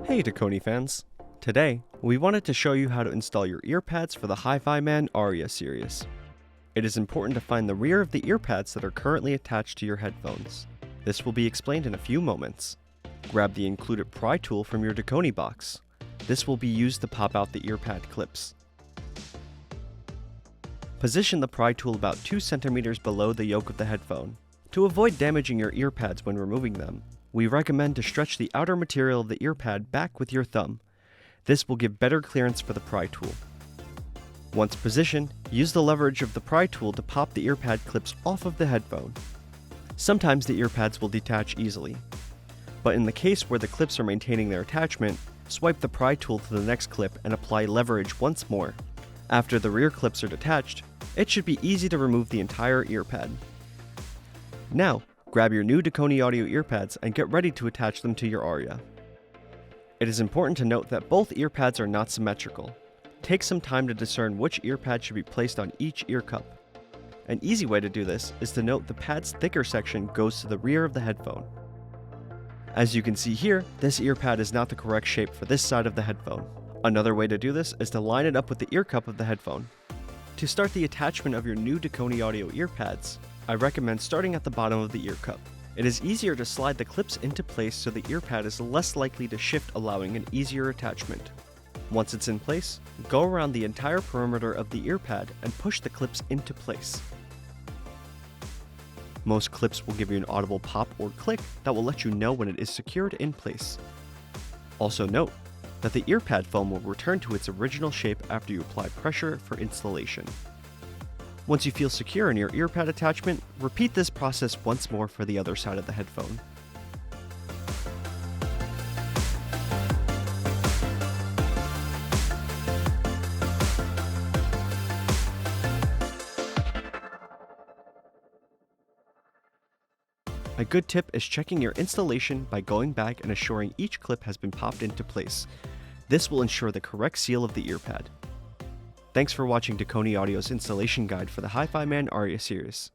Hey Dekoni fans! Today, we wanted to show you how to install your earpads for the Hifiman Arya series. It is important to find the rear of the earpads that are currently attached to your headphones. This will be explained in a few moments. Grab the included pry tool from your Dekoni box. This will be used to pop out the earpad clips. Position the pry tool about 2 centimeters below the yoke of the headphone. To avoid damaging your earpads when removing them, we recommend to stretch the outer material of the earpad back with your thumb. This will give better clearance for the pry tool. Once positioned, use the leverage of the pry tool to pop the earpad clips off of the headphone. Sometimes the earpads will detach easily, but in the case where the clips are maintaining their attachment, swipe the pry tool to the next clip and apply leverage once more. After the rear clips are detached, it should be easy to remove the entire earpad. Now, grab your new Dekoni audio earpads and get ready to attach them to your Arya. It is important to note that both earpads are not symmetrical. Take some time to discern which earpad should be placed on each ear cup. An easy way to do this is to note the pad's thicker section goes to the rear of the headphone. As you can see here, this earpad is not the correct shape for this side of the headphone. Another way to do this is to line it up with the ear cup of the headphone. To start the attachment of your new Dekoni audio earpads, I recommend starting at the bottom of the ear cup. It is easier to slide the clips into place so the earpad is less likely to shift, allowing an easier attachment. Once it's in place, go around the entire perimeter of the earpad and push the clips into place. Most clips will give you an audible pop or click that will let you know when it is secured in place. Also note that the earpad foam will return to its original shape after you apply pressure for installation. Once you feel secure in your earpad attachment, repeat this process once more for the other side of the headphone. A good tip is checking your installation by going back and assuring each clip has been popped into place. This will ensure the correct seal of the earpad. Thanks for watching Dekoni Audio's installation guide for the Hifiman Arya series.